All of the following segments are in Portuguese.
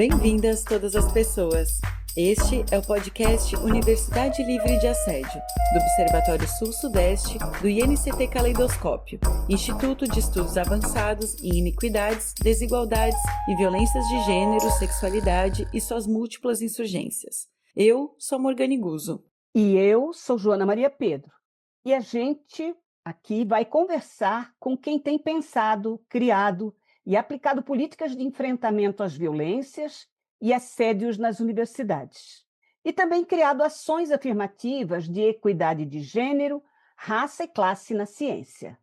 Bem-vindas todas as pessoas. Este é o podcast Universidade Livre de Assédio, do Observatório Sul-Sudeste, do INCT Caleidoscópio, Instituto de Estudos Avançados em Iniquidades, Desigualdades e Violências de Gênero, Sexualidade e suas múltiplas insurgências. Eu sou Morgane Guzzo. E eu sou Joana Maria Pedro. E a gente aqui vai conversar com quem tem pensado, criado e aplicado políticas de enfrentamento às violências e assédios nas universidades. E também criado ações afirmativas de equidade de gênero, raça e classe na ciência.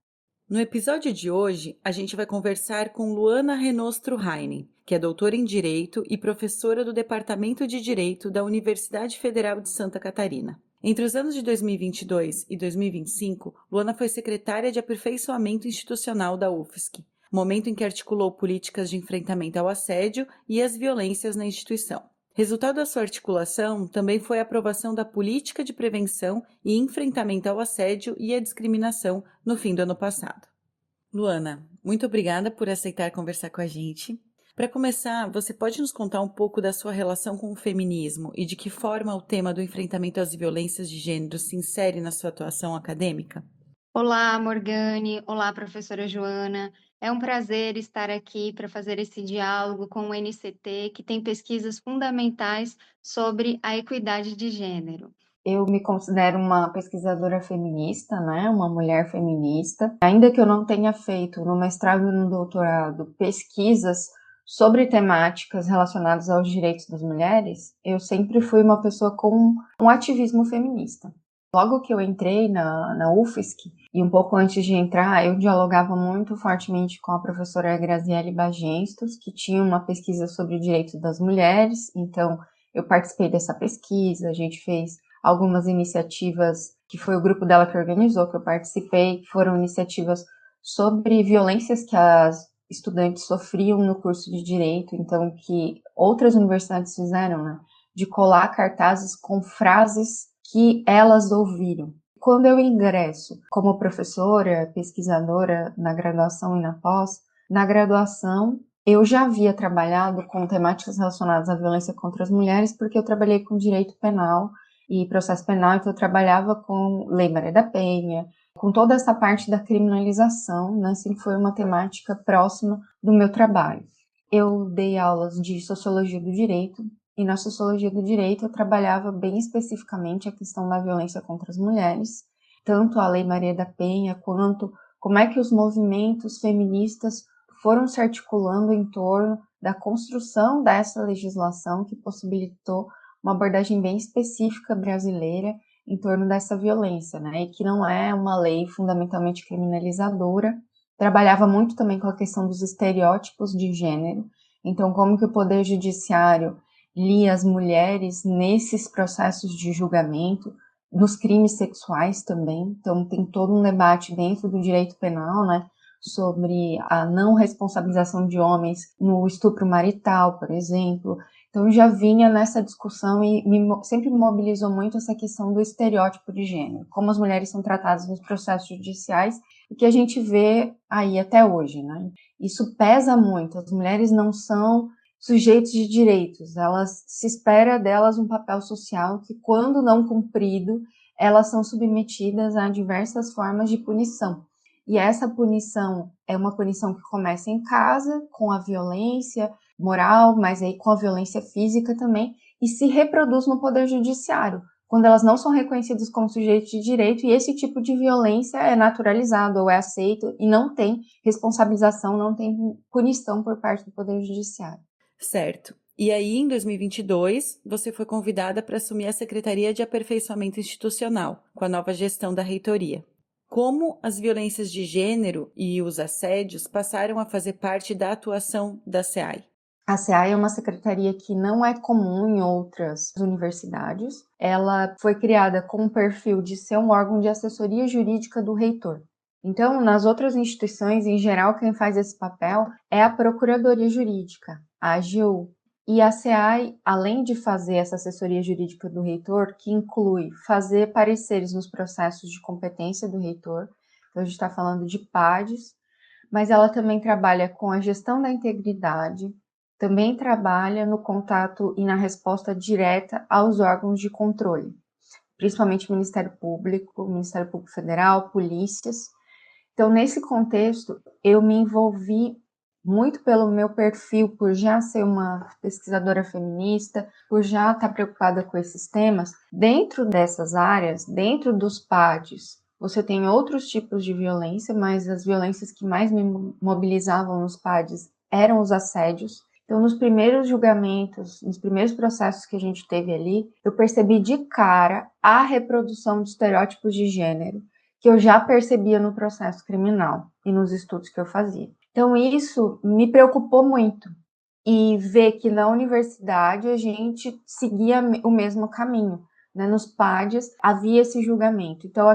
No episódio de hoje, a gente vai conversar com Luana Renostro Heinen, que é doutora em Direito e professora do Departamento de Direito da Universidade Federal de Santa Catarina. Entre os anos de 2022 e 2025, Luana foi secretária de Aperfeiçoamento Institucional da UFSC, momento em que articulou políticas de enfrentamento ao assédio e às violências na instituição. Resultado da sua articulação também foi a aprovação da Política de Prevenção e Enfrentamento ao Assédio e à Discriminação no fim do ano passado. Luana, muito obrigada por aceitar conversar com a gente. Para começar, você pode nos contar um pouco da sua relação com o feminismo e de que forma o tema do enfrentamento às violências de gênero se insere na sua atuação acadêmica? Olá, Morgane. Olá, professora Joana. É um prazer estar aqui para fazer esse diálogo com o NCT, que tem pesquisas fundamentais sobre a equidade de gênero. Eu me considero uma pesquisadora feminista, né? Uma mulher feminista. Ainda que eu não tenha feito no mestrado e no doutorado pesquisas sobre temáticas relacionadas aos direitos das mulheres, eu sempre fui uma pessoa com um ativismo feminista. Logo que eu entrei na UFSC, e um pouco antes de entrar, eu dialogava muito fortemente com a professora Graziele Bagenstos, que tinha uma pesquisa sobre direitos das mulheres. Então, eu participei dessa pesquisa, a gente fez algumas iniciativas, que foi o grupo dela que organizou, que eu participei, que foram iniciativas sobre violências que as estudantes sofriam no curso de Direito, então que outras universidades fizeram, né, de colar cartazes com frases que elas ouviram. Quando eu ingresso como professora, pesquisadora na graduação e na pós, na graduação eu já havia trabalhado com temáticas relacionadas à violência contra as mulheres, porque eu trabalhei com direito penal e processo penal, então eu trabalhava com Lei Maria da Penha, com toda essa parte da criminalização, né, sempre foi uma temática próxima do meu trabalho. Eu dei aulas de Sociologia do Direito, e na Sociologia do Direito eu trabalhava bem especificamente a questão da violência contra as mulheres, tanto a Lei Maria da Penha, quanto como é que os movimentos feministas foram se articulando em torno da construção dessa legislação que possibilitou uma abordagem bem específica brasileira em torno dessa violência, né? E que não é uma lei fundamentalmente criminalizadora. Trabalhava muito também com a questão dos estereótipos de gênero. Então, como que o Poder Judiciário lia as mulheres nesses processos de julgamento, nos crimes sexuais também. Então, tem todo um debate dentro do direito penal, né? Sobre a não responsabilização de homens no estupro marital, por exemplo. Então, eu já vinha nessa discussão e sempre me mobilizou muito essa questão do estereótipo de gênero, como as mulheres são tratadas nos processos judiciais e que a gente vê aí até hoje, né? Isso pesa muito, as mulheres não são sujeitos de direitos, se espera delas um papel social que, quando não cumprido, elas são submetidas a diversas formas de punição. E essa punição é uma punição que começa em casa, com a violência moral, mas aí com a violência física também, e se reproduz no Poder Judiciário, quando elas não são reconhecidas como sujeitos de direito, e esse tipo de violência é naturalizado ou é aceito, e não tem responsabilização, não tem punição por parte do Poder Judiciário. Certo. E aí, em 2022, você foi convidada para assumir a Secretaria de Aperfeiçoamento Institucional, com a nova gestão da reitoria. Como as violências de gênero e os assédios passaram a fazer parte da atuação da SEAI? A SEAI é uma secretaria que não é comum em outras universidades. Ela foi criada com o perfil de ser um órgão de assessoria jurídica do reitor. Então, nas outras instituições, em geral, quem faz esse papel é a Procuradoria Jurídica, a AGU. E a SEAI, além de fazer essa assessoria jurídica do reitor, que inclui fazer pareceres nos processos de competência do reitor, então a gente está falando de PADs, mas ela também trabalha com a gestão da integridade, também trabalha no contato e na resposta direta aos órgãos de controle, principalmente Ministério Público Federal, polícias. Então, nesse contexto, eu me envolvi muito pelo meu perfil, por já ser uma pesquisadora feminista, por já estar preocupada com esses temas. Dentro dessas áreas, dentro dos PADs, você tem outros tipos de violência, mas as violências que mais me mobilizavam nos PADs eram os assédios. Então, nos primeiros julgamentos, nos primeiros processos que a gente teve ali, eu percebi de cara a reprodução de estereótipos de gênero que eu já percebia no processo criminal e nos estudos que eu fazia. Então, isso me preocupou muito. E ver que na universidade a gente seguia o mesmo caminho. Né? Nos PADs havia esse julgamento. Então,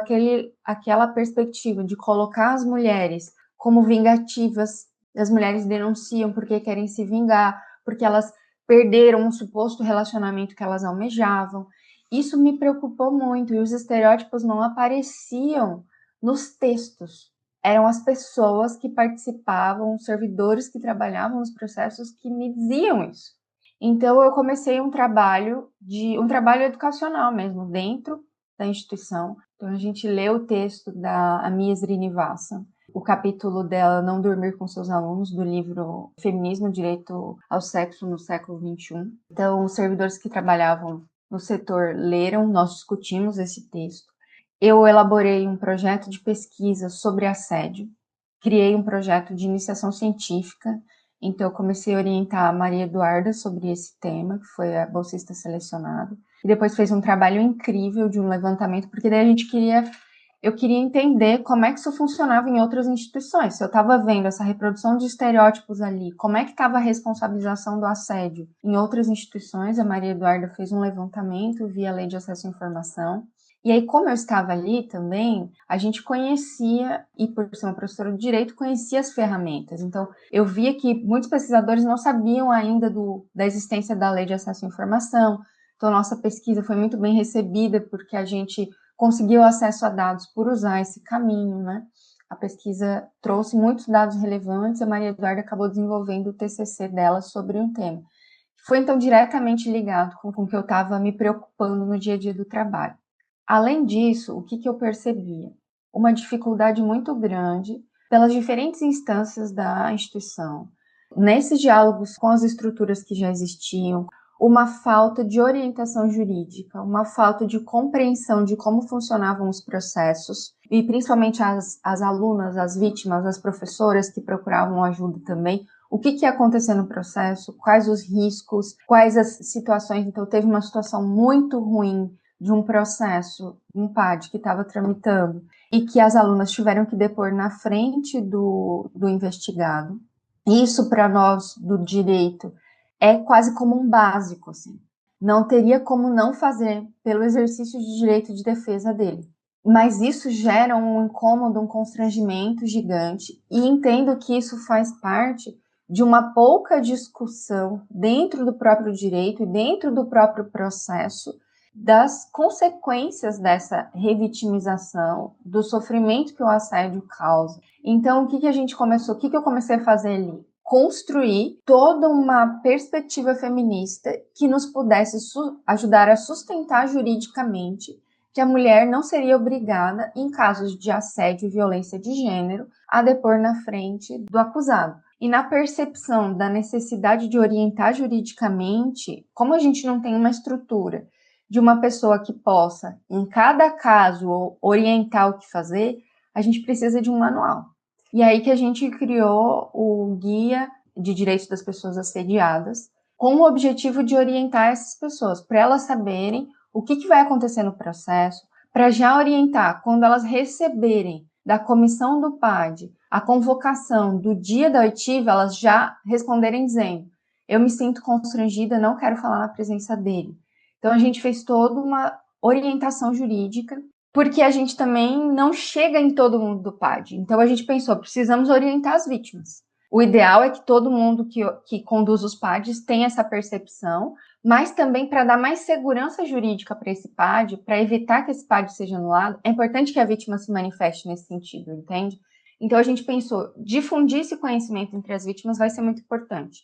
aquela perspectiva de colocar as mulheres como vingativas, as mulheres denunciam porque querem se vingar, porque elas perderam um suposto relacionamento que elas almejavam. Isso me preocupou muito, e os estereótipos não apareciam nos textos. Eram as pessoas que participavam, os servidores que trabalhavam nos processos que me diziam isso. Então, eu comecei um trabalho educacional mesmo, dentro da instituição. Então, a gente lê o texto da Amia Srinivasa, o capítulo dela Não Dormir com Seus Alunos, do livro Feminismo, Direito ao Sexo no Século XXI. Então, os servidores que trabalhavam no setor leram, nós discutimos esse texto. Eu elaborei um projeto de pesquisa sobre assédio, criei um projeto de iniciação científica, então eu comecei a orientar a Maria Eduarda sobre esse tema, que foi a bolsista selecionada, e depois fez um trabalho incrível de um levantamento, porque daí eu queria entender como é que isso funcionava em outras instituições. Se eu estava vendo essa reprodução de estereótipos ali, como é que estava a responsabilização do assédio em outras instituições? A Maria Eduarda fez um levantamento via Lei de Acesso à Informação. E aí, como eu estava ali também, a gente conhecia, e por ser uma professora de direito, conhecia as ferramentas. Então, eu via que muitos pesquisadores não sabiam ainda da existência da Lei de Acesso à Informação. Então, a nossa pesquisa foi muito bem recebida, porque a gente conseguiu acesso a dados por usar esse caminho, né? A pesquisa trouxe muitos dados relevantes, e a Maria Eduarda acabou desenvolvendo o TCC dela sobre um tema. Foi, então, diretamente ligado com o que eu estava me preocupando no dia a dia do trabalho. Além disso, o que eu percebia? Uma dificuldade muito grande pelas diferentes instâncias da instituição, nesses diálogos com as estruturas que já existiam, uma falta de orientação jurídica, uma falta de compreensão de como funcionavam os processos, e principalmente as alunas, as vítimas, as professoras que procuravam ajuda também, o que ia acontecer no processo, quais os riscos, quais as situações. Então, teve uma situação muito ruim de um processo, um PAD que estava tramitando, e que as alunas tiveram que depor na frente do investigado. Isso, para nós do direito, é quase como um básico, assim. Não teria como não fazer pelo exercício de direito de defesa dele. Mas isso gera um incômodo, um constrangimento gigante, e entendo que isso faz parte de uma pouca discussão dentro do próprio direito e dentro do próprio processo das consequências dessa revitimização, do sofrimento que o assédio causa. Então, o que a gente começou? O que eu comecei a fazer ali? Construir toda uma perspectiva feminista que nos pudesse ajudar a sustentar juridicamente que a mulher não seria obrigada, em casos de assédio e violência de gênero, a depor na frente do acusado. E na percepção da necessidade de orientar juridicamente, como a gente não tem uma estrutura de uma pessoa que possa, em cada caso, orientar o que fazer, a gente precisa de um manual. E aí que a gente criou o Guia de Direitos das Pessoas Assediadas, com o objetivo de orientar essas pessoas, para elas saberem o que vai acontecer no processo, para já orientar, quando elas receberem da comissão do PAD a convocação do dia da oitiva, elas já responderem dizendo: eu me sinto constrangida, não quero falar na presença dele. Então, a gente fez toda uma orientação jurídica, porque a gente também não chega em todo mundo do PAD. Então, a gente pensou, precisamos orientar as vítimas. O ideal é que todo mundo que conduz os PADs tenha essa percepção, mas também para dar mais segurança jurídica para esse PAD, para evitar que esse PAD seja anulado, é importante que a vítima se manifeste nesse sentido, entende? Então, a gente pensou, difundir esse conhecimento entre as vítimas vai ser muito importante.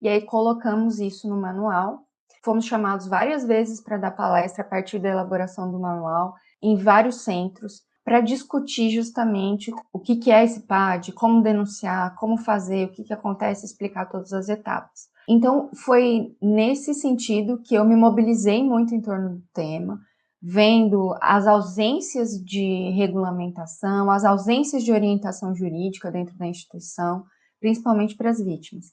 e aí colocamos isso no manual. Fomos chamados várias vezes para dar palestra a partir da elaboração do manual, em vários centros, para discutir justamente o que é esse PAD, como denunciar, como fazer, o que acontece, explicar todas as etapas. Então, foi nesse sentido que eu me mobilizei muito em torno do tema, vendo as ausências de regulamentação, as ausências de orientação jurídica dentro da instituição, principalmente para as vítimas.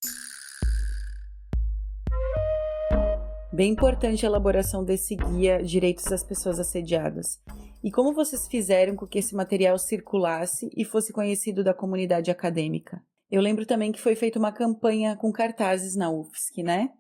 Bem importante a elaboração desse guia Direitos das Pessoas Assediadas. E como vocês fizeram com que esse material circulasse e fosse conhecido da comunidade acadêmica? Eu lembro também que foi feita uma campanha com cartazes na UFSC, né?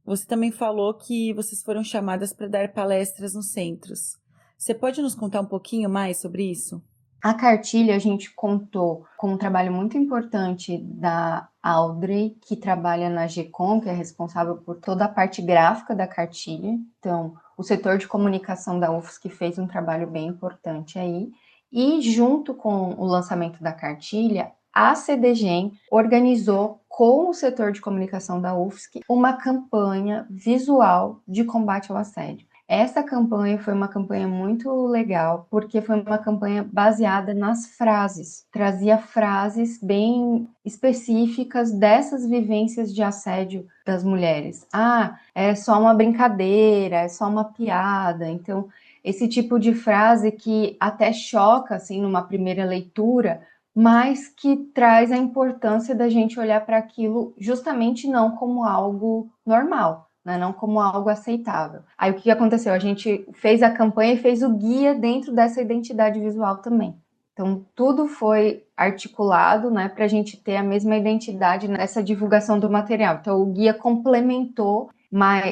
Você também falou que vocês foram chamadas para dar palestras nos centros. Você pode nos contar um pouquinho mais sobre isso? A cartilha a gente contou com um trabalho muito importante da Audrey, que trabalha na GECOM, que é responsável por toda a parte gráfica da cartilha. Então, o setor de comunicação da UFSC fez um trabalho bem importante aí. E junto com o lançamento da cartilha, a CDGEM organizou com o setor de comunicação da UFSC uma campanha visual de combate ao assédio. Essa campanha foi uma campanha muito legal, porque foi uma campanha baseada nas frases. Trazia frases bem específicas dessas vivências de assédio das mulheres. Ah, é só uma brincadeira, é só uma piada. Então, esse tipo de frase que até choca, assim, numa primeira leitura, mas que traz a importância da gente olhar para aquilo justamente não como algo normal, né? Não como algo aceitável. Aí o que aconteceu? A gente fez a campanha e fez o guia dentro dessa identidade visual também. Então, tudo foi articulado, né, para a gente ter a mesma identidade nessa divulgação do material. Então, o guia complementou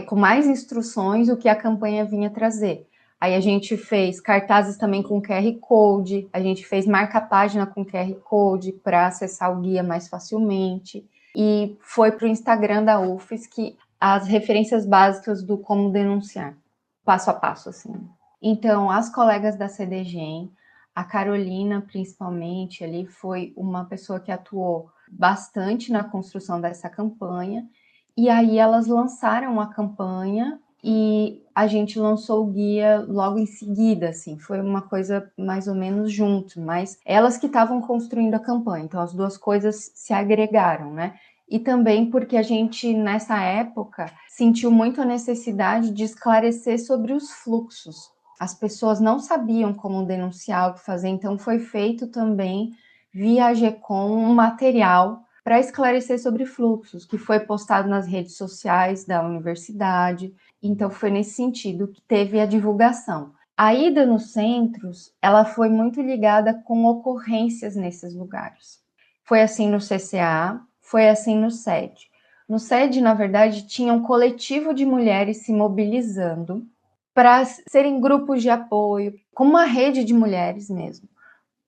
com mais instruções o que a campanha vinha trazer. Aí a gente fez cartazes também com QR Code, a gente fez marca-página com QR Code para acessar o guia mais facilmente. E foi para o Instagram da UFSC as referências básicas do como denunciar, passo a passo, assim. Então, as colegas da CDGEM, a Carolina, principalmente, ali foi uma pessoa que atuou bastante na construção dessa campanha, e aí elas lançaram a campanha e a gente lançou o guia logo em seguida, assim, foi uma coisa mais ou menos junto, mas elas que estavam construindo a campanha, então as duas coisas se agregaram, né? E também porque a gente, nessa época, sentiu muito a necessidade de esclarecer sobre os fluxos. As pessoas não sabiam como denunciar, o que fazer, então foi feito também via a GECOM um material para esclarecer sobre fluxos, que foi postado nas redes sociais da universidade. Então foi nesse sentido que teve a divulgação. A ida nos centros, ela foi muito ligada com ocorrências nesses lugares. Foi assim no CCA, foi assim no SED. No SED, na verdade, tinha um coletivo de mulheres se mobilizando para serem grupos de apoio, como uma rede de mulheres mesmo,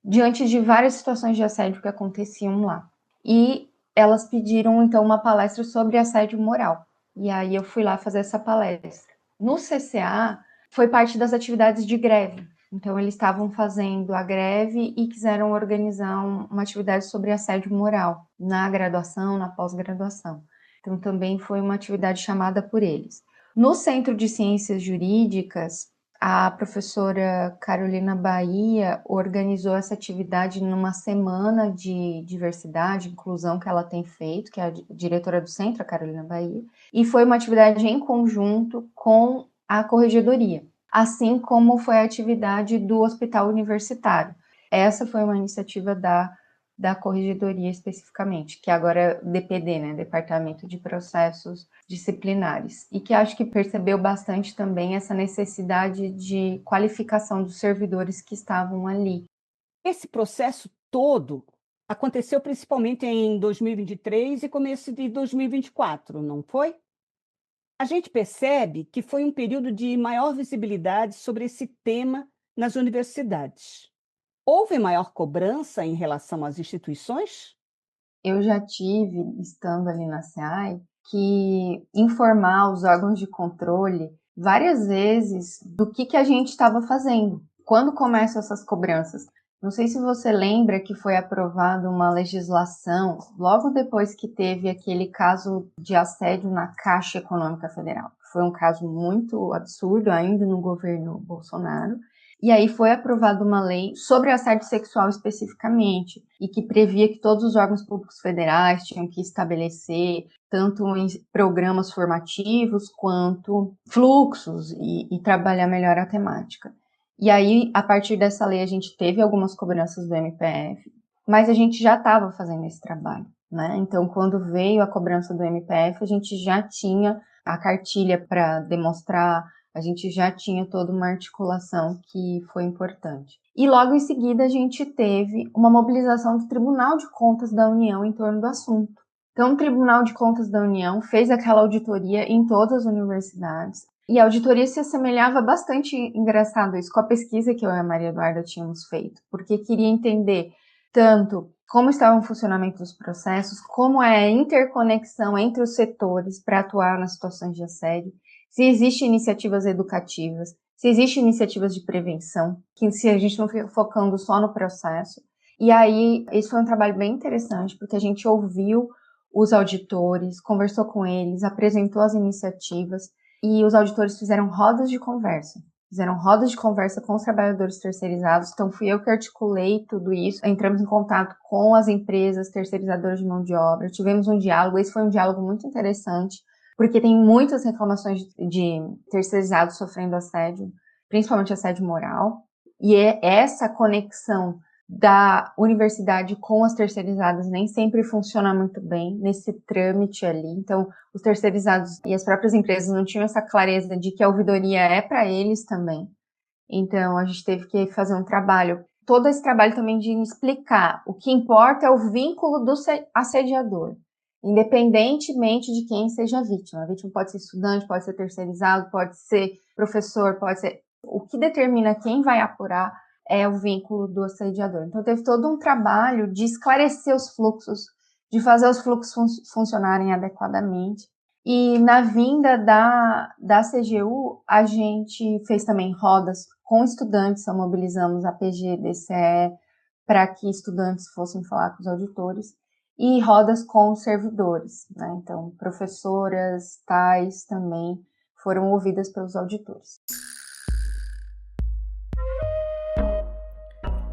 diante de várias situações de assédio que aconteciam lá. E elas pediram, então, uma palestra sobre assédio moral. E aí eu fui lá fazer essa palestra. No CCA, foi parte das atividades de greve. Então, eles estavam fazendo a greve e quiseram organizar uma atividade sobre assédio moral na graduação, na pós-graduação. Então, também foi uma atividade chamada por eles. No Centro de Ciências Jurídicas, a professora Carolina Bahia organizou essa atividade numa semana de diversidade e inclusão que ela tem feito, que é a diretora do centro, a Carolina Bahia, e foi uma atividade em conjunto com a corregedoria, assim como foi a atividade do Hospital Universitário. Essa foi uma iniciativa da corregedoria especificamente, que agora é DPD, né, Departamento de Processos Disciplinares, e que acho que percebeu bastante também essa necessidade de qualificação dos servidores que estavam ali. Esse processo todo aconteceu principalmente em 2023 e começo de 2024, não foi? A gente percebe que foi um período de maior visibilidade sobre esse tema nas universidades. Houve maior cobrança em relação às instituições? Eu já tive, estando ali na SEAI, que informar os órgãos de controle várias vezes do que a gente estava fazendo. Quando começam essas cobranças? Não sei se você lembra que foi aprovada uma legislação logo depois que teve aquele caso de assédio na Caixa Econômica Federal. Foi um caso muito absurdo ainda no governo Bolsonaro. E aí foi aprovada uma lei sobre assédio sexual especificamente, e que previa que todos os órgãos públicos federais tinham que estabelecer tanto em programas formativos quanto fluxos e trabalhar melhor a temática. E aí, a partir dessa lei, a gente teve algumas cobranças do MPF, mas a gente já estava fazendo esse trabalho, né? Então, quando veio a cobrança do MPF, a gente já tinha a cartilha para demonstrar, a gente já tinha toda uma articulação que foi importante. E logo em seguida, a gente teve uma mobilização do Tribunal de Contas da União em torno do assunto. Então, o Tribunal de Contas da União fez aquela auditoria em todas as universidades. E a auditoria se assemelhava bastante, engraçado isso, com a pesquisa que eu e a Maria Eduarda tínhamos feito, porque queria entender tanto como estava o funcionamento dos processos, como é a interconexão entre os setores para atuar nas situações de assédio, se existem iniciativas educativas, se existem iniciativas de prevenção, que se a gente não fica focando só no processo. E aí, esse foi um trabalho bem interessante, porque a gente ouviu os auditores, conversou com eles, apresentou as iniciativas, e os auditores fizeram rodas de conversa com os trabalhadores terceirizados. Então, fui eu que articulei tudo isso. Entramos em contato com as empresas terceirizadoras de mão de obra, tivemos um diálogo. Esse foi um diálogo muito interessante, porque tem muitas reclamações de terceirizados sofrendo assédio, principalmente assédio moral. E essa conexão da universidade com as terceirizadas nem sempre funciona muito bem nesse trâmite ali. Então, os terceirizados e as próprias empresas não tinham essa clareza de que a ouvidoria é para eles também. Então, a gente teve que fazer um trabalho, todo esse trabalho também de explicar o que importa é o vínculo do assediador, independentemente de quem seja a vítima. A vítima pode ser estudante, pode ser terceirizado, pode ser professor, pode ser... O que determina quem vai apurar é o vínculo do assediador. Então, teve todo um trabalho de esclarecer os fluxos, de fazer os fluxos funcionarem adequadamente. E na vinda da CGU, a gente fez também rodas com estudantes, mobilizamos a PG, DCE, para que estudantes fossem falar com os auditores, e rodas com os servidores, né? Então, professoras, tais também foram ouvidas pelos auditores.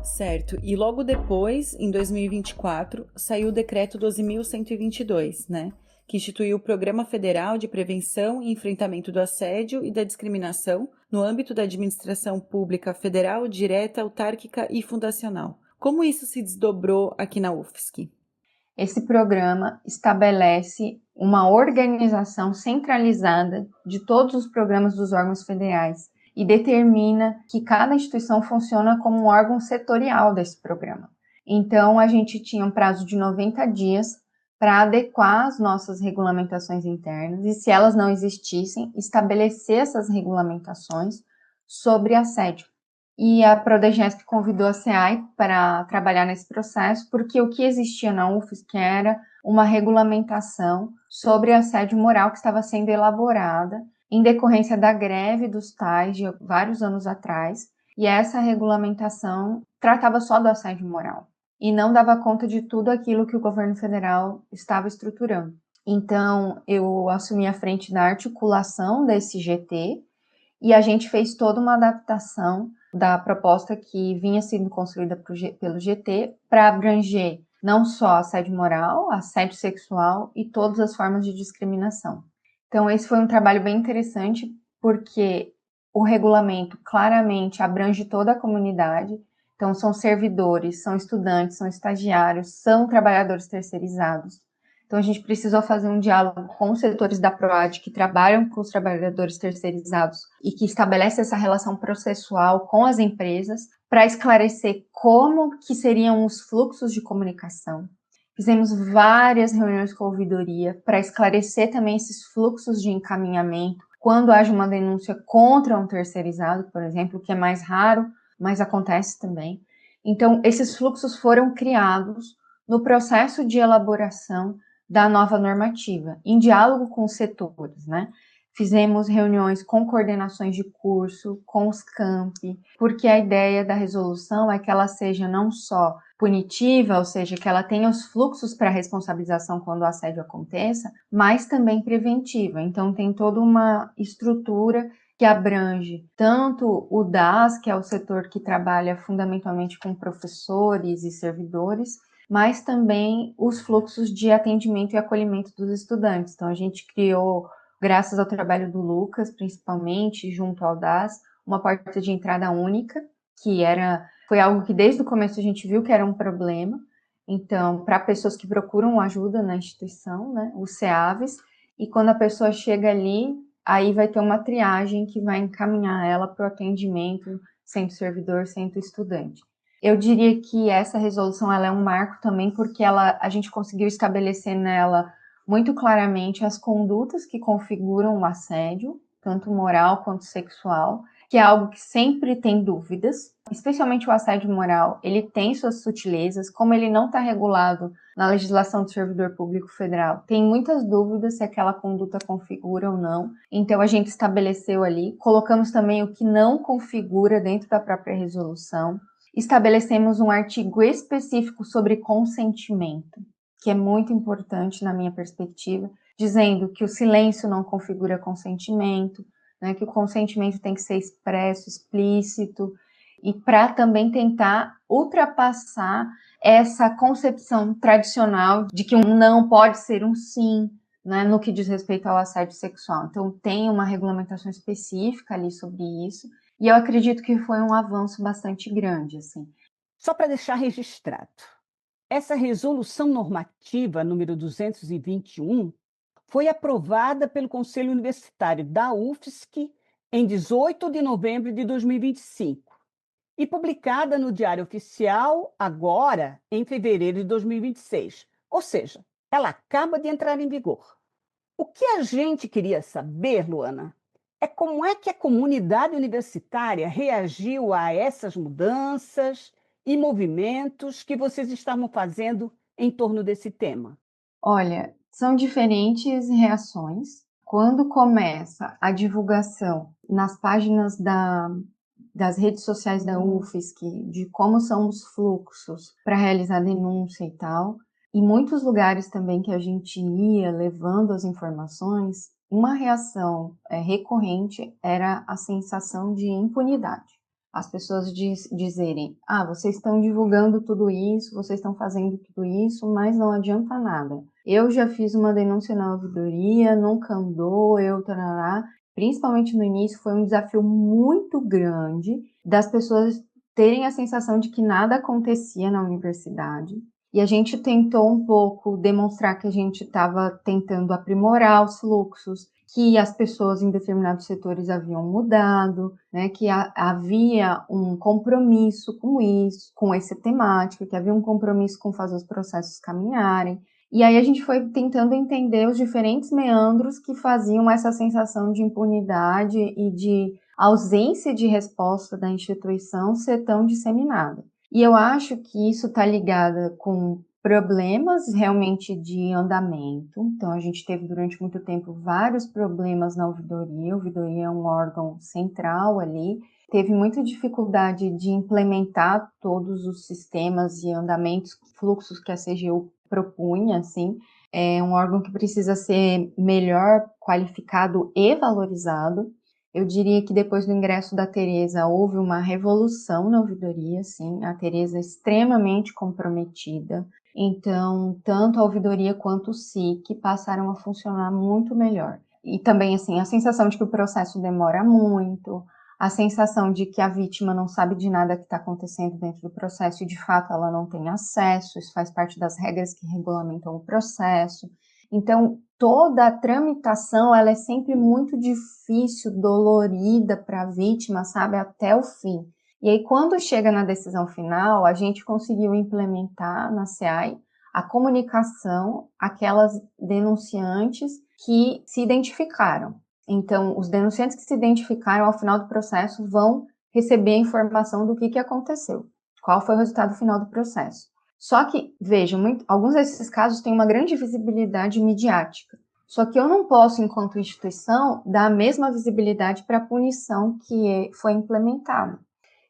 Certo, e logo depois, em 2024, saiu o Decreto 12.122, né, que instituiu o Programa Federal de Prevenção e Enfrentamento do Assédio e da Discriminação no âmbito da administração pública federal, direta, autárquica e fundacional. Como isso se desdobrou aqui na UFSC? Esse programa estabelece uma organização centralizada de todos os programas dos órgãos federais e determina que cada instituição funciona como um órgão setorial desse programa. Então, a gente tinha um prazo de 90 dias para adequar as nossas regulamentações internas e, se elas não existissem, estabelecer essas regulamentações sobre assédio. E a Prodegesp convidou a SEAI para trabalhar nesse processo, porque o que existia na UFSC era uma regulamentação sobre assédio moral que estava sendo elaborada em decorrência da greve dos tais de vários anos atrás, e essa regulamentação tratava só do assédio moral e não dava conta de tudo aquilo que o governo federal estava estruturando. Então, eu assumi a frente da articulação desse GT e a gente fez toda uma adaptação da proposta que vinha sendo construída pelo GT para abranger não só assédio moral, assédio sexual e todas as formas de discriminação. Então, esse foi um trabalho bem interessante, porque o regulamento claramente abrange toda a comunidade. Então, são servidores, são estudantes, são estagiários, são trabalhadores terceirizados. Então, a gente precisou fazer um diálogo com os setores da PROAD que trabalham com os trabalhadores terceirizados e que estabelece essa relação processual com as empresas para esclarecer como que seriam os fluxos de comunicação. Fizemos várias reuniões com a ouvidoria para esclarecer também esses fluxos de encaminhamento. Quando haja uma denúncia contra um terceirizado, por exemplo, que é mais raro, mas acontece também. Então, esses fluxos foram criados no processo de elaboração da nova normativa, em diálogo com os setores, né? fizemos reuniões com coordenações de curso, com os campi, porque a ideia da resolução é que ela seja não só punitiva, ou seja, que ela tenha os fluxos para responsabilização quando o assédio aconteça, mas também preventiva. Então, tem toda uma estrutura que abrange tanto o DAS, que é o setor que trabalha fundamentalmente com professores e servidores, mas também os fluxos de atendimento e acolhimento dos estudantes. Então, a gente criou, graças ao trabalho do Lucas, principalmente, junto ao DAS, uma porta de entrada única, que foi algo que desde o começo a gente viu que era um problema. Então, para pessoas que procuram ajuda na instituição, né, os CEAVs, e quando a pessoa chega ali, aí vai ter uma triagem que vai encaminhar ela para o atendimento, sendo servidor, sendo estudante. Eu diria que essa resolução ela é um marco também porque a gente conseguiu estabelecer nela muito claramente as condutas que configuram o assédio, tanto moral quanto sexual, que é algo que sempre tem dúvidas, especialmente o assédio moral, ele tem suas sutilezas, como ele não está regulado na legislação do servidor público federal, tem muitas dúvidas se aquela conduta configura ou não, então a gente estabeleceu ali, colocamos também o que não configura dentro da própria resolução, estabelecemos um artigo específico sobre consentimento, que é muito importante na minha perspectiva, dizendo que o silêncio não configura consentimento, né, que o consentimento tem que ser expresso, explícito, e para também tentar ultrapassar essa concepção tradicional de que um não pode ser um sim, né, no que diz respeito ao assédio sexual. Então, tem uma regulamentação específica ali sobre isso, e eu acredito que foi um avanço bastante grande, assim. Só para deixar registrado, essa resolução normativa número 221 foi aprovada pelo Conselho Universitário da UFSC em 18 de novembro de 2025 e publicada no Diário Oficial agora em fevereiro de 2026. Ou seja, ela acaba de entrar em vigor. O que a gente queria saber, Luana, é como é que a comunidade universitária reagiu a essas mudanças e movimentos que vocês estavam fazendo em torno desse tema. Olha, são diferentes reações. Quando começa a divulgação nas páginas das redes sociais da UFSC, de como são os fluxos para realizar denúncia e tal, e muitos lugares também que a gente ia levando as informações, uma reação recorrente era a sensação de impunidade. As pessoas dizerem, vocês estão divulgando tudo isso, vocês estão fazendo tudo isso, mas não adianta nada. Eu já fiz uma denúncia na ouvidoria, nunca andou, tarará. Principalmente no início, foi um desafio muito grande das pessoas terem a sensação de que nada acontecia na universidade. E a gente tentou um pouco demonstrar que a gente estava tentando aprimorar os fluxos, que as pessoas em determinados setores haviam mudado, né, que havia um compromisso com isso, com essa temática, que havia um compromisso com fazer os processos caminharem. E aí a gente foi tentando entender os diferentes meandros que faziam essa sensação de impunidade e de ausência de resposta da instituição ser tão disseminada. E eu acho que isso está ligado com problemas realmente de andamento. Então, a gente teve durante muito tempo vários problemas na ouvidoria. A ouvidoria é um órgão central ali. Teve muita dificuldade de implementar todos os sistemas e andamentos, fluxos que a CGU propunha, assim. É um órgão que precisa ser melhor qualificado e valorizado. Eu diria que depois do ingresso da Tereza houve uma revolução na ouvidoria, sim. A Tereza é extremamente comprometida. Então, tanto a ouvidoria quanto o SIC passaram a funcionar muito melhor. E também, assim, a sensação de que o processo demora muito, a sensação de que a vítima não sabe de nada que está acontecendo dentro do processo e, de fato, ela não tem acesso, isso faz parte das regras que regulamentam o processo. Então, toda a tramitação, ela é sempre muito difícil, dolorida para a vítima, sabe, até o fim. E aí, quando chega na decisão final, a gente conseguiu implementar na SEAI a comunicação àquelas denunciantes que se identificaram. Então, os denunciantes que se identificaram ao final do processo vão receber a informação do que aconteceu, qual foi o resultado final do processo. Só que, vejam, alguns desses casos têm uma grande visibilidade midiática. Só que eu não posso, enquanto instituição, dar a mesma visibilidade para a punição que foi implementada.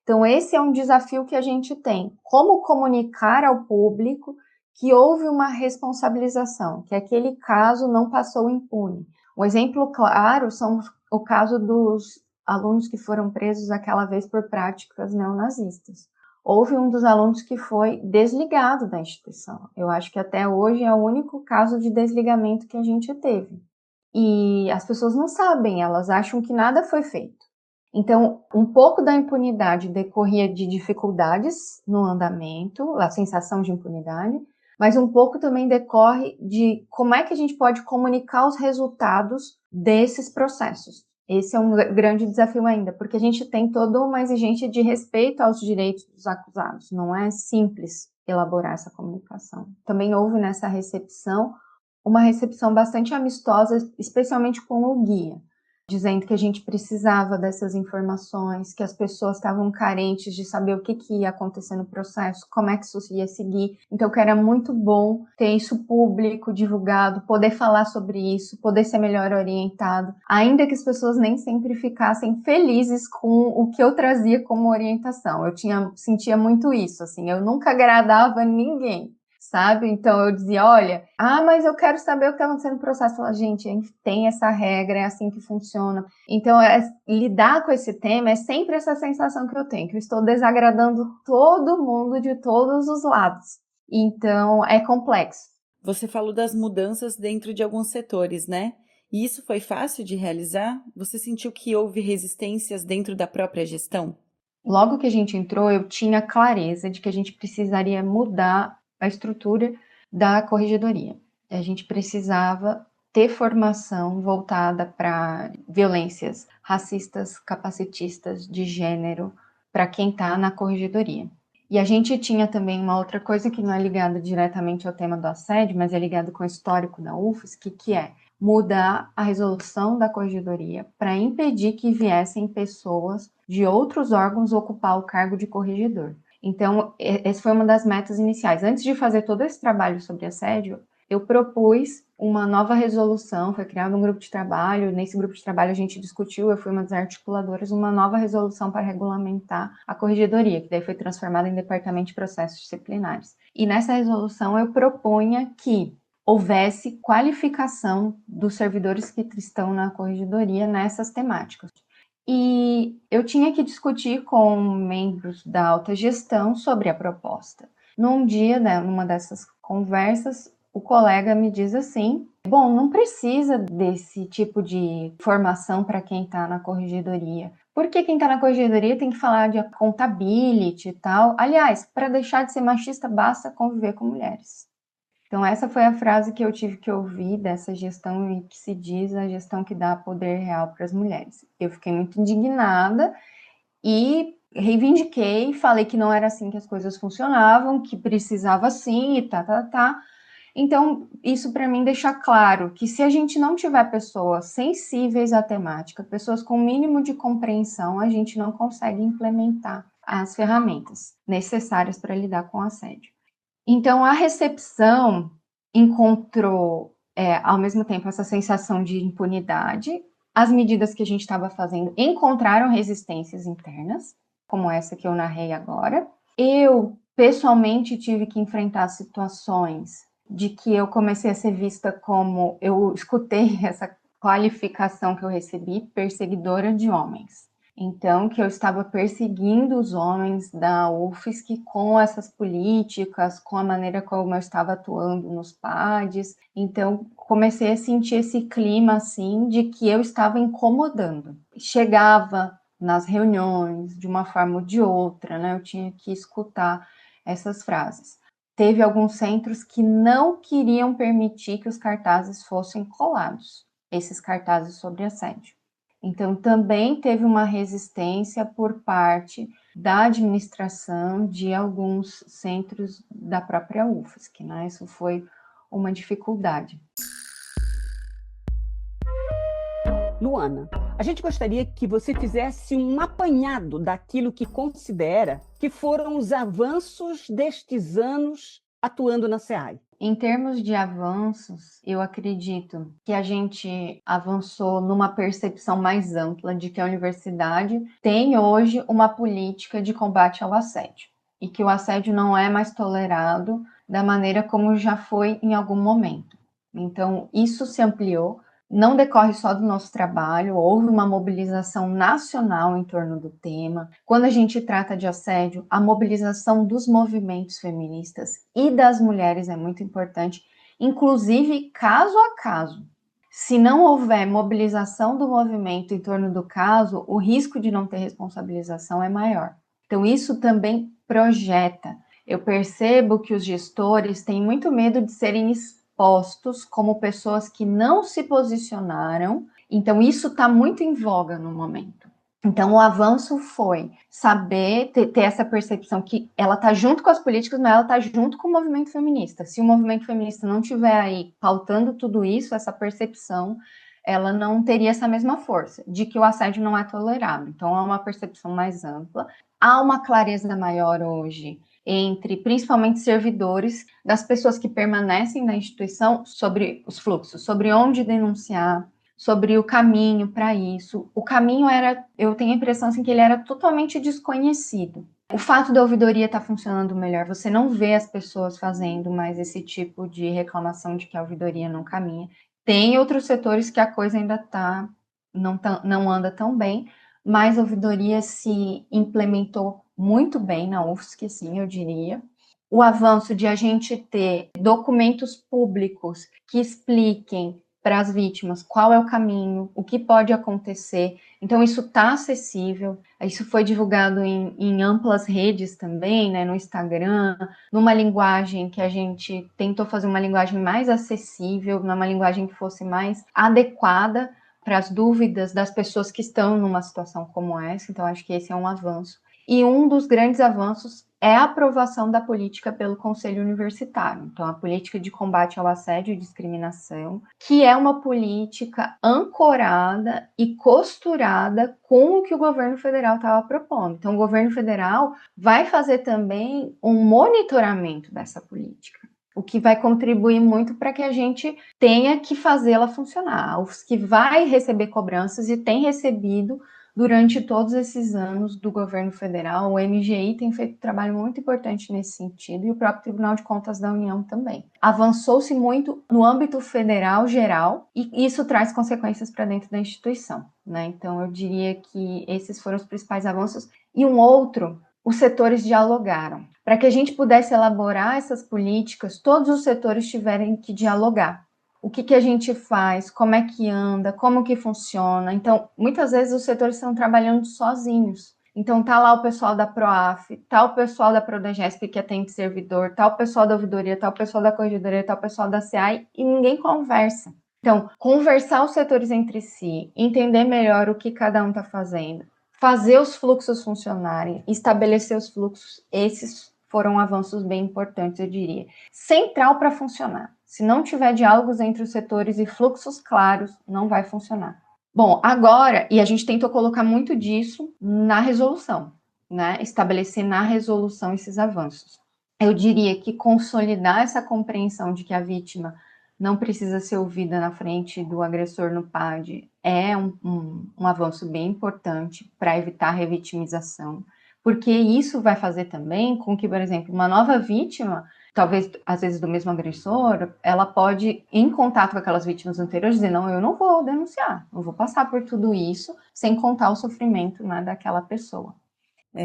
Então, esse é um desafio que a gente tem. Como comunicar ao público que houve uma responsabilização, que aquele caso não passou impune. Um exemplo claro são o caso dos alunos que foram presos aquela vez por práticas neonazistas. Houve um dos alunos que foi desligado da instituição. Eu acho que até hoje é o único caso de desligamento que a gente teve. E as pessoas não sabem, elas acham que nada foi feito. Então, um pouco da impunidade decorria de dificuldades no andamento, a sensação de impunidade, mas um pouco também decorre de como é que a gente pode comunicar os resultados desses processos. Esse é um grande desafio ainda, porque a gente tem toda uma exigência de respeito aos direitos dos acusados. Não é simples elaborar essa comunicação. Também houve nessa recepção uma recepção bastante amistosa, especialmente com o guia, dizendo que a gente precisava dessas informações, que as pessoas estavam carentes de saber o que ia acontecer no processo, como é que isso ia seguir. Então, que era muito bom ter isso público, divulgado, poder falar sobre isso, poder ser melhor orientado, ainda que as pessoas nem sempre ficassem felizes com o que eu trazia como orientação. Eu sentia muito isso, assim, eu nunca agradava ninguém, sabe? Então eu dizia, olha, mas eu quero saber o que está acontecendo no processo. Eu falava, gente, a gente tem essa regra, é assim que funciona. Então, lidar com esse tema é sempre essa sensação que eu tenho, que eu estou desagradando todo mundo de todos os lados. Então, é complexo. Você falou das mudanças dentro de alguns setores, né? E isso foi fácil de realizar? Você sentiu que houve resistências dentro da própria gestão? Logo que a gente entrou, eu tinha clareza de que a gente precisaria mudar a estrutura da corregedoria. A gente precisava ter formação voltada para violências racistas, capacitistas, de gênero, para quem está na corregedoria. E a gente tinha também uma outra coisa que não é ligada diretamente ao tema do assédio, mas é ligado com o histórico da UFSC, que é mudar a resolução da corregedoria para impedir que viessem pessoas de outros órgãos ocupar o cargo de corregedor. Então, essa foi uma das metas iniciais. Antes de fazer todo esse trabalho sobre assédio, eu propus uma nova resolução, foi criado um grupo de trabalho, nesse grupo de trabalho a gente discutiu, eu fui uma das articuladoras, uma nova resolução para regulamentar a corregedoria, que daí foi transformada em Departamento de Processos Disciplinares. E nessa resolução eu propunha que houvesse qualificação dos servidores que estão na corregedoria nessas temáticas. E eu tinha que discutir com membros da alta gestão sobre a proposta. Num dia, né, numa dessas conversas, o colega me diz assim, bom, não precisa desse tipo de formação para quem está na corregedoria. Porque quem está na corregedoria tem que falar de accountability e tal. Aliás, para deixar de ser machista, basta conviver com mulheres. Então, essa foi a frase que eu tive que ouvir dessa gestão e que se diz a gestão que dá poder real para as mulheres. Eu fiquei muito indignada e reivindiquei, falei que não era assim que as coisas funcionavam, que precisava sim e tá. Então, isso para mim deixa claro que se a gente não tiver pessoas sensíveis à temática, pessoas com o mínimo de compreensão, a gente não consegue implementar as ferramentas necessárias para lidar com o assédio. Então, a recepção encontrou, ao mesmo tempo, essa sensação de impunidade. As medidas que a gente estava fazendo encontraram resistências internas, como essa que eu narrei agora. Eu, pessoalmente, tive que enfrentar situações de que eu comecei a ser vista como... Eu escutei essa qualificação que eu recebi, perseguidora de homens. Então, que eu estava perseguindo os homens da UFSC com essas políticas, com a maneira como eu estava atuando nos PADs. Então, comecei a sentir esse clima, assim, de que eu estava incomodando. Chegava nas reuniões, de uma forma ou de outra, né? Eu tinha que escutar essas frases. Teve alguns centros que não queriam permitir que os cartazes fossem colados, esses cartazes sobre assédio. Então, também teve uma resistência por parte da administração de alguns centros da própria UFSC, né? Isso foi uma dificuldade. Luana, a gente gostaria que você fizesse um apanhado daquilo que considera que foram os avanços destes anos atuando na SEAI. Em termos de avanços, eu acredito que a gente avançou numa percepção mais ampla de que a universidade tem hoje uma política de combate ao assédio e que o assédio não é mais tolerado da maneira como já foi em algum momento. Então, isso se ampliou. Não decorre só do nosso trabalho, houve uma mobilização nacional em torno do tema. Quando a gente trata de assédio, a mobilização dos movimentos feministas e das mulheres é muito importante, inclusive caso a caso. Se não houver mobilização do movimento em torno do caso, o risco de não ter responsabilização é maior. Então, isso também projeta. Eu percebo que os gestores têm muito medo de serem expostos como pessoas que não se posicionaram. Então, isso está muito em voga no momento. Então, o avanço foi saber ter essa percepção que ela está junto com as políticas, mas ela está junto com o movimento feminista. Se o movimento feminista não estiver aí pautando tudo isso, essa percepção, ela não teria essa mesma força de que o assédio não é tolerado. Então, há uma percepção mais ampla. Há uma clareza maior hoje entre, principalmente, servidores, das pessoas que permanecem na instituição sobre os fluxos, sobre onde denunciar, sobre o caminho para isso. O caminho era, eu tenho a impressão assim, que ele era totalmente desconhecido. O fato da ouvidoria estar funcionando melhor, você não vê as pessoas fazendo mais esse tipo de reclamação de que a ouvidoria não caminha. Tem outros setores que a coisa ainda não anda tão bem, mas a ouvidoria se implementou muito bem na UFSC, assim, eu diria. O avanço de a gente ter documentos públicos que expliquem para as vítimas qual é o caminho, o que pode acontecer. Então, isso está acessível. Isso foi divulgado em amplas redes também, né, no Instagram, numa linguagem que a gente tentou fazer uma linguagem mais acessível, numa linguagem que fosse mais adequada para as dúvidas das pessoas que estão numa situação como essa. Então, acho que esse é um avanço. E um dos grandes avanços é a aprovação da política pelo Conselho Universitário. Então, a política de combate ao assédio e discriminação, que é uma política ancorada e costurada com o que o governo federal estava propondo. Então, o governo federal vai fazer também um monitoramento dessa política, o que vai contribuir muito para que a gente tenha que fazê-la funcionar. A UFSC vai receber cobranças e tem recebido durante todos esses anos do governo federal. O MGI tem feito um trabalho muito importante nesse sentido e o próprio Tribunal de Contas da União também. Avançou-se muito no âmbito federal geral e isso traz consequências para dentro da instituição, né? Então, eu diria que esses foram os principais avanços. E um outro, os setores dialogaram. Para que a gente pudesse elaborar essas políticas, todos os setores tiveram que dialogar. O que a gente faz, como é que anda, como que funciona. Então, muitas vezes os setores estão trabalhando sozinhos. Então, tá lá o pessoal da PROAF, tá o pessoal da Prodegesp que atende servidor, tá o pessoal da ouvidoria, tá o pessoal da corregedoria, tá o pessoal da CEAI e ninguém conversa. Então, conversar os setores entre si, entender melhor o que cada um está fazendo, fazer os fluxos funcionarem, estabelecer os fluxos, esses foram avanços bem importantes, eu diria. Central para funcionar. Se não tiver diálogos entre os setores e fluxos claros, não vai funcionar. Bom, agora, e a gente tentou colocar muito disso na resolução, né? Estabelecer na resolução esses avanços. Eu diria que consolidar essa compreensão de que a vítima não precisa ser ouvida na frente do agressor no PAD é um avanço bem importante para evitar a revitimização, porque isso vai fazer também com que, por exemplo, uma nova vítima, talvez às vezes do mesmo agressor, ela pode, em contato com aquelas vítimas anteriores, dizer, não, eu não vou denunciar, eu vou passar por tudo isso, sem contar o sofrimento, né, daquela pessoa.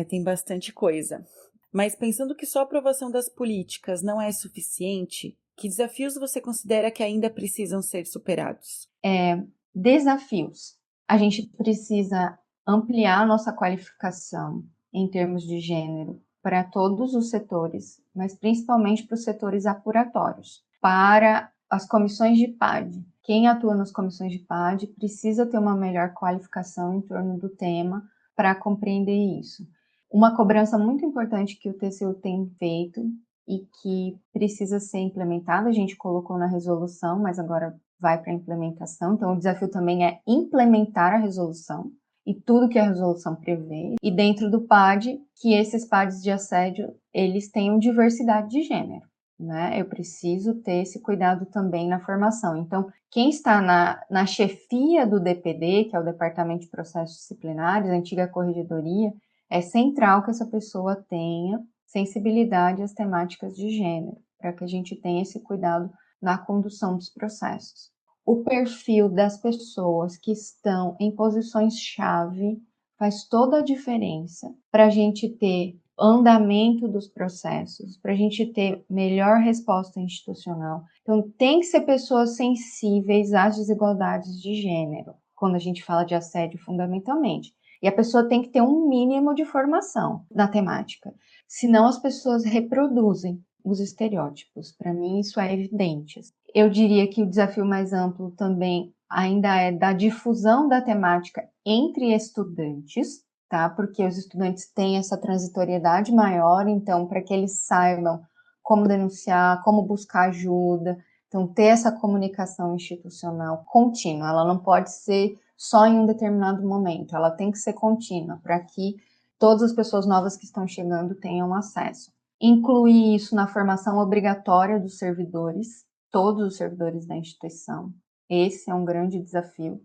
Tem bastante coisa. Mas pensando que só a aprovação das políticas não é suficiente, que desafios você considera que ainda precisam ser superados? Desafios. A gente precisa ampliar a nossa qualificação em termos de gênero para todos os setores, mas principalmente para os setores apuratórios, para as comissões de PAD. Quem atua nas comissões de PAD precisa ter uma melhor qualificação em torno do tema para compreender isso. Uma cobrança muito importante que o TCU tem feito e que precisa ser implementada, a gente colocou na resolução, mas agora vai para a implementação. Então, o desafio também é implementar a resolução e tudo que a resolução prevê. E dentro do PAD, que esses PADs de assédio, eles tenham diversidade de gênero. né? Eu preciso ter esse cuidado também na formação. Então, quem está na chefia do DPD, que é o Departamento de Processos Disciplinares, a antiga corregedoria, é central que essa pessoa tenha sensibilidade às temáticas de gênero, para que a gente tenha esse cuidado na condução dos processos. O perfil das pessoas que estão em posições-chave faz toda a diferença para a gente ter andamento dos processos, para a gente ter melhor resposta institucional. Então, tem que ser pessoas sensíveis às desigualdades de gênero, quando a gente fala de assédio fundamentalmente. E a pessoa tem que ter um mínimo de formação na temática, senão as pessoas reproduzem os estereótipos. Para mim, isso é evidente. Eu diria que o desafio mais amplo também ainda é da difusão da temática entre estudantes, tá? Porque os estudantes têm essa transitoriedade maior, então, para que eles saibam como denunciar, como buscar ajuda, então, ter essa comunicação institucional contínua, ela não pode ser só em um determinado momento, ela tem que ser contínua, para que todas as pessoas novas que estão chegando tenham acesso. Incluir isso na formação obrigatória dos servidores, todos os servidores da instituição. Esse é um grande desafio.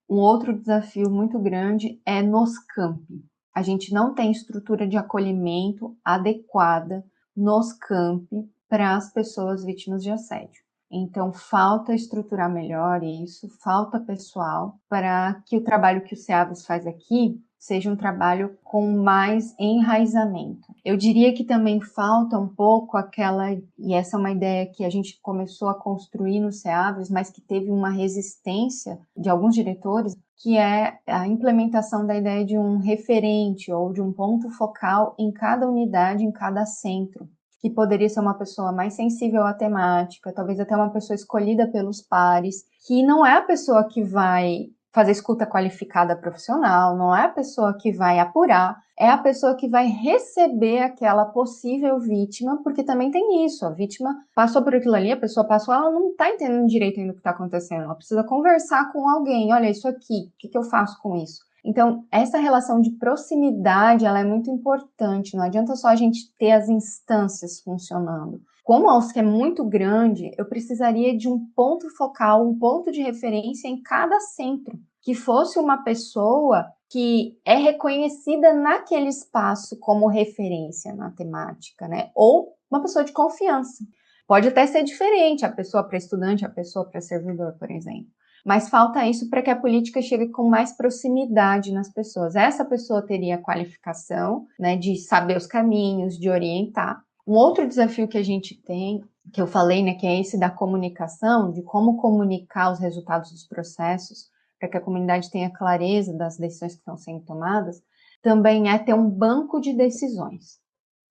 Um outro desafio muito grande é nos campi. A gente não tem estrutura de acolhimento adequada nos campi para as pessoas vítimas de assédio. Então, falta estruturar melhor isso, falta pessoal para que o trabalho que o SEAVES faz aqui seja um trabalho com mais enraizamento. Eu diria que também falta um pouco aquela, e essa é uma ideia que a gente começou a construir no SEAVES, mas que teve uma resistência de alguns diretores, que é a implementação da ideia de um referente ou de um ponto focal em cada unidade, em cada centro, que poderia ser uma pessoa mais sensível à temática, talvez até uma pessoa escolhida pelos pares, que não é a pessoa que vai fazer escuta qualificada profissional, não é a pessoa que vai apurar, é a pessoa que vai receber aquela possível vítima, porque também tem isso, a vítima passou por aquilo ali, a pessoa passou, ela não está entendendo direito ainda o que está acontecendo, ela precisa conversar com alguém, olha isso aqui, o que eu faço com isso? Então, essa relação de proximidade, ela é muito importante, não adianta só a gente ter as instâncias funcionando. Como a UFSC é muito grande, eu precisaria de um ponto focal, um ponto de referência em cada centro, que fosse uma pessoa que é reconhecida naquele espaço como referência na temática, né? Ou uma pessoa de confiança. Pode até ser diferente, a pessoa para estudante, a pessoa para servidor, por exemplo. Mas falta isso para que a política chegue com mais proximidade nas pessoas. Essa pessoa teria a qualificação, né, de saber os caminhos, de orientar. Um outro desafio que a gente tem, que eu falei, né, que é esse da comunicação, de como comunicar os resultados dos processos, para que a comunidade tenha clareza das decisões que estão sendo tomadas, também é ter um banco de decisões.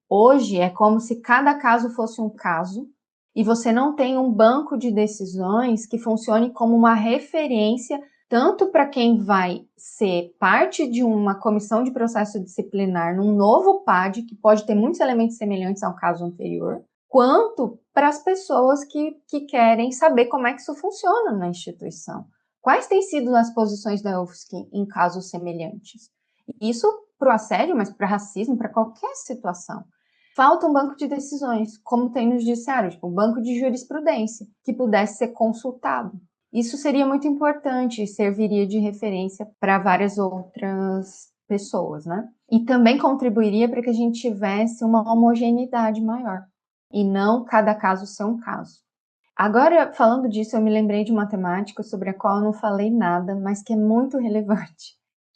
Hoje é como se cada caso fosse um caso, e você não tem um banco de decisões que funcione como uma referência tanto para quem vai ser parte de uma comissão de processo disciplinar num novo PAD, que pode ter muitos elementos semelhantes ao caso anterior, quanto para as pessoas que querem saber como é que isso funciona na instituição. Quais têm sido as posições da UFSC em casos semelhantes? Isso para o assédio, mas para racismo, para qualquer situação. Falta um banco de decisões, como tem no judiciário, tipo um banco de jurisprudência, que pudesse ser consultado. Isso seria muito importante e serviria de referência para várias outras pessoas, né? E também contribuiria para que a gente tivesse uma homogeneidade maior, e não cada caso ser um caso. Agora, falando disso, eu me lembrei de uma temática sobre a qual eu não falei nada, mas que é muito relevante,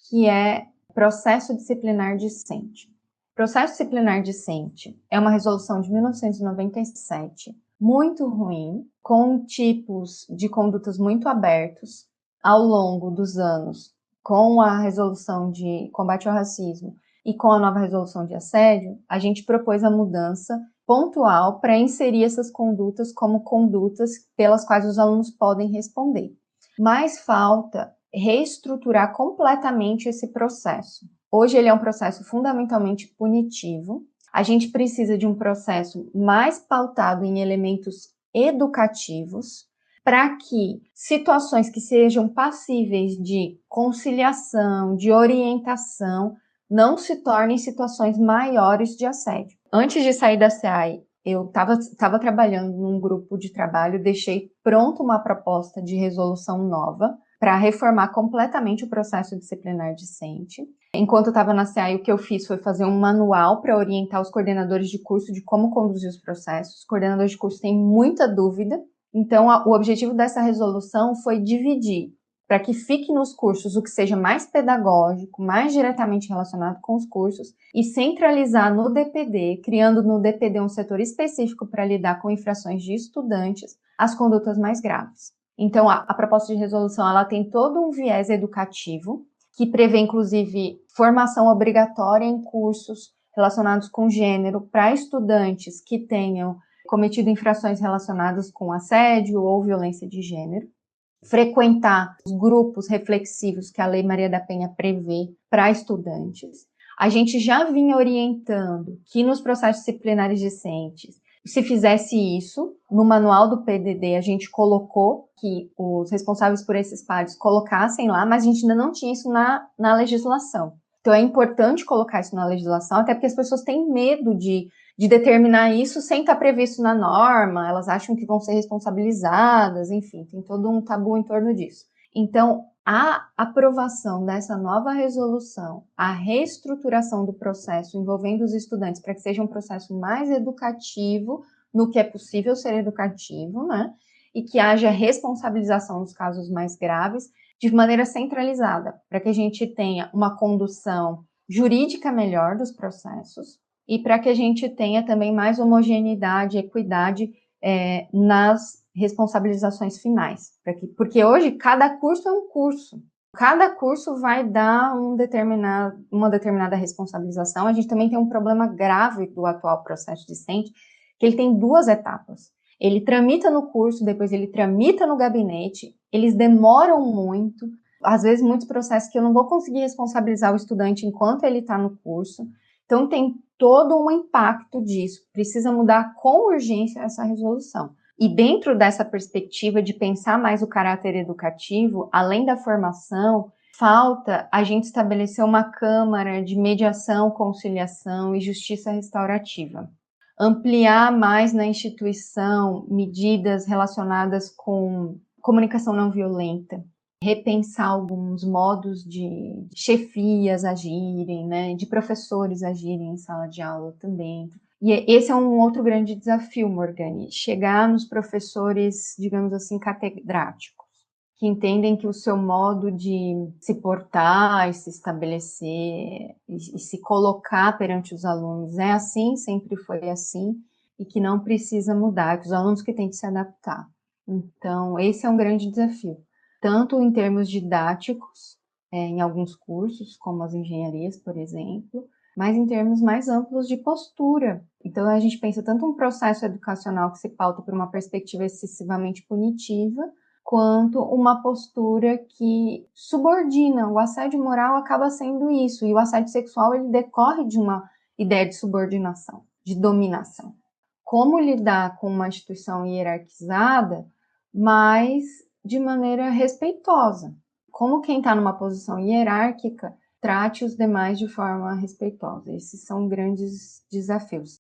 que é processo disciplinar discente. Processo disciplinar discente é uma resolução de 1997, muito ruim, com tipos de condutas muito abertos. Ao longo dos anos, com a resolução de combate ao racismo e com a nova resolução de assédio, a gente propôs a mudança pontual para inserir essas condutas como condutas pelas quais os alunos podem responder. Mas falta reestruturar completamente esse processo. Hoje ele é um processo fundamentalmente punitivo. A gente precisa de um processo mais pautado em elementos educativos para que situações que sejam passíveis de conciliação, de orientação, não se tornem situações maiores de assédio. Antes de sair da SEAI, eu estava trabalhando num grupo de trabalho, deixei pronto uma proposta de resolução nova para reformar completamente o processo disciplinar discente. Enquanto eu estava na CEAI, o que eu fiz foi fazer um manual para orientar os coordenadores de curso de como conduzir os processos. Os coordenadores de curso têm muita dúvida, então o objetivo dessa resolução foi dividir para que fique nos cursos o que seja mais pedagógico, mais diretamente relacionado com os cursos, e centralizar no DPD, criando no DPD um setor específico para lidar com infrações de estudantes, as condutas mais graves. Então, a proposta de resolução ela tem todo um viés educativo, que prevê, inclusive, formação obrigatória em cursos relacionados com gênero para estudantes que tenham cometido infrações relacionadas com assédio ou violência de gênero, frequentar os grupos reflexivos que a Lei Maria da Penha prevê para estudantes. A gente já vinha orientando que nos processos disciplinares discentes, se fizesse isso, no manual do PDD a gente colocou que os responsáveis por esses pares colocassem lá, mas a gente ainda não tinha isso na legislação. Então é importante colocar isso na legislação, até porque as pessoas têm medo de determinar isso sem estar previsto na norma, elas acham que vão ser responsabilizadas, enfim, tem todo um tabu em torno disso. Então, a aprovação dessa nova resolução, a reestruturação do processo envolvendo os estudantes para que seja um processo mais educativo, no que é possível ser educativo, né? E que haja responsabilização nos casos mais graves, de maneira centralizada, para que a gente tenha uma condução jurídica melhor dos processos e para que a gente tenha também mais homogeneidade, equidade nas responsabilizações finais. Porque hoje cada curso é um curso. Cada curso vai dar uma determinada responsabilização. A gente também tem um problema grave do atual processo discente, que ele tem 2 etapas. Ele tramita no curso, depois ele tramita no gabinete, eles demoram muito, às vezes muitos processos que eu não vou conseguir responsabilizar o estudante enquanto ele está no curso. Então tem todo um impacto disso, precisa mudar com urgência essa resolução. E dentro dessa perspectiva de pensar mais o caráter educativo, além da formação, falta a gente estabelecer uma câmara de mediação, conciliação e justiça restaurativa. Ampliar mais na instituição medidas relacionadas com comunicação não violenta, repensar alguns modos de chefias agirem, né, de professores agirem em sala de aula também. E esse é um outro grande desafio, Morgane, chegar nos professores, digamos assim, catedráticos, que entendem que o seu modo de se portar e se estabelecer e se colocar perante os alunos é assim, sempre foi assim, e que não precisa mudar, que os alunos que têm que se adaptar. Então, esse é um grande desafio, tanto em termos didáticos, em alguns cursos, como as engenharias, por exemplo, mas em termos mais amplos de postura. Então, a gente pensa tanto um processo educacional que se pauta por uma perspectiva excessivamente punitiva, quanto uma postura que subordina. O assédio moral acaba sendo isso, e o assédio sexual ele decorre de uma ideia de subordinação, de dominação. Como lidar com uma instituição hierarquizada, mas de maneira respeitosa. Como quem está numa posição hierárquica trate os demais de forma respeitosa. Esses são grandes desafios.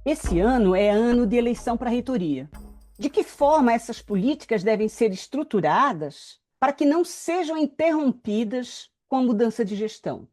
Esse ano é ano de eleição para a reitoria. De que forma essas políticas devem ser estruturadas para que não sejam interrompidas com a mudança de gestão?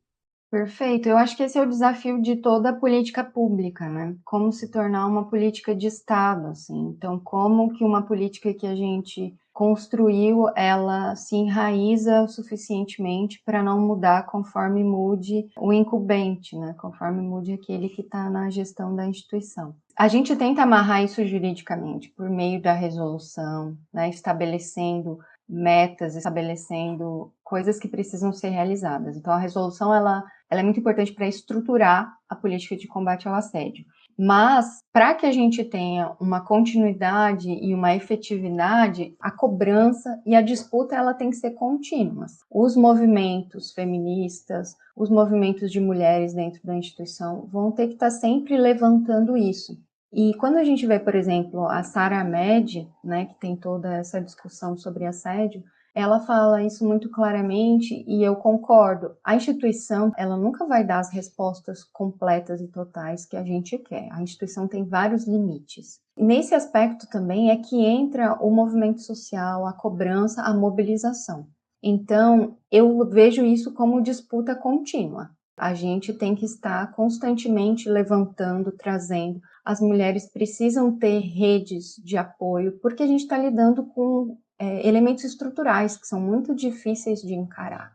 Perfeito. Eu acho que esse é o desafio de toda a política pública, né? Como se tornar uma política de Estado, assim. Então, como que uma política que a gente construiu, ela se enraiza o suficientemente para não mudar conforme mude o incumbente, né? Conforme mude aquele que está na gestão da instituição. A gente tenta amarrar isso juridicamente por meio da resolução, né? Estabelecendo metas, estabelecendo coisas que precisam ser realizadas. Então, a resolução ela é muito importante para estruturar a política de combate ao assédio. Mas, para que a gente tenha uma continuidade e uma efetividade, a cobrança e a disputa ela tem que ser contínuas. Os movimentos feministas, os movimentos de mulheres dentro da instituição vão ter que estar sempre levantando isso. E quando a gente vê, por exemplo, a Sara Ahmed, né, que tem toda essa discussão sobre assédio, ela fala isso muito claramente e eu concordo. A instituição, ela nunca vai dar as respostas completas e totais que a gente quer. A instituição tem vários limites. Nesse aspecto também é que entra o movimento social, a cobrança, a mobilização. Então, eu vejo isso como disputa contínua. A gente tem que estar constantemente levantando, trazendo. As mulheres precisam ter redes de apoio, porque a gente está lidando com elementos estruturais que são muito difíceis de encarar.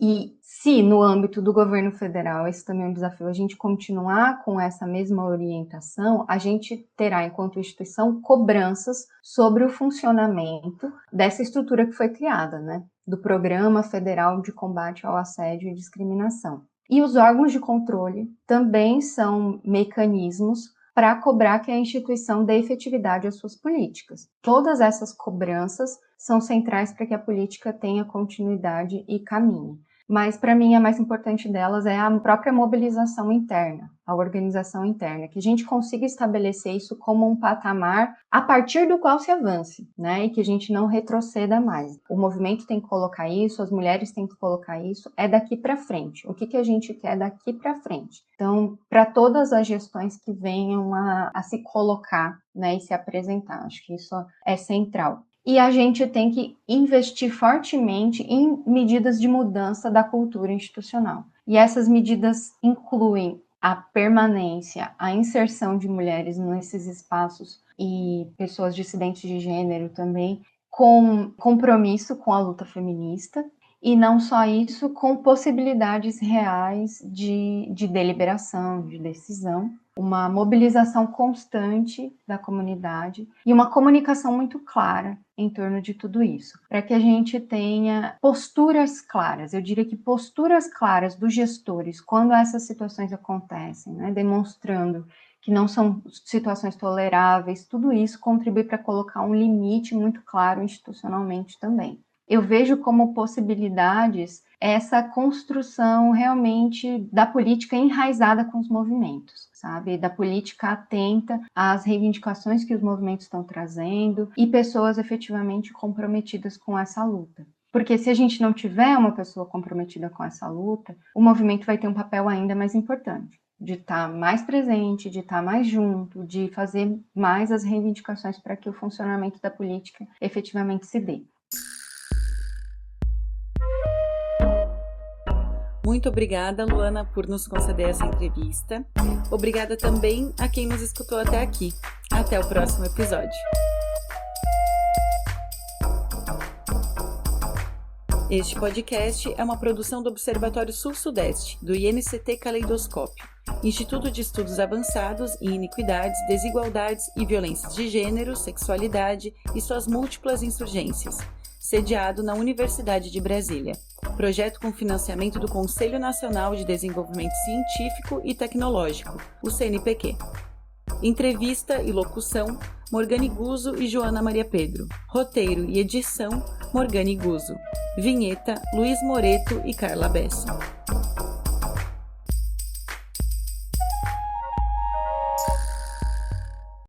E se no âmbito do governo federal, esse também é um desafio, a gente continuar com essa mesma orientação, a gente terá, enquanto instituição, cobranças sobre o funcionamento dessa estrutura que foi criada, né? Do Programa Federal de Combate ao Assédio e Discriminação. E os órgãos de controle também são mecanismos para cobrar que a instituição dê efetividade às suas políticas. Todas essas cobranças são centrais para que a política tenha continuidade e caminhe. Mas, para mim, a mais importante delas é a própria mobilização interna, a organização interna, que a gente consiga estabelecer isso como um patamar a partir do qual se avance, né? E que a gente não retroceda mais. O movimento tem que colocar isso, as mulheres têm que colocar isso, é daqui para frente. O que a gente quer daqui para frente? Então, para todas as gestões que venham a se colocar, né, e se apresentar, acho que isso é central. E a gente tem que investir fortemente em medidas de mudança da cultura institucional. E essas medidas incluem a permanência, a inserção de mulheres nesses espaços e pessoas dissidentes de gênero também, com compromisso com a luta feminista. E não só isso, com possibilidades reais de deliberação, de decisão, uma mobilização constante da comunidade e uma comunicação muito clara em torno de tudo isso, para que a gente tenha posturas claras, eu diria que posturas claras dos gestores quando essas situações acontecem, né, demonstrando que não são situações toleráveis, tudo isso contribui para colocar um limite muito claro institucionalmente também. Eu vejo como possibilidades essa construção realmente da política enraizada com os movimentos, sabe? Da política atenta às reivindicações que os movimentos estão trazendo e pessoas efetivamente comprometidas com essa luta. Porque se a gente não tiver uma pessoa comprometida com essa luta, o movimento vai ter um papel ainda mais importante, de estar mais presente, de estar mais junto, de fazer mais as reivindicações para que o funcionamento da política efetivamente se dê. Muito obrigada, Luana, por nos conceder essa entrevista. Obrigada também a quem nos escutou até aqui. Até o próximo episódio. Este podcast é uma produção do Observatório Sul-Sudeste, do INCT Caleidoscópio, Instituto de Estudos Avançados em Iniquidades, Desigualdades e Violências de Gênero, Sexualidade e suas múltiplas insurgências, sediado na Universidade de Brasília. Projeto com financiamento do Conselho Nacional de Desenvolvimento Científico e Tecnológico, o CNPq. Entrevista e locução, Morgane Guzzo e Joana Maria Pedro. Roteiro e edição, Morgane Guzzo. Vinheta, Luiz Moreto e Carla Bessa.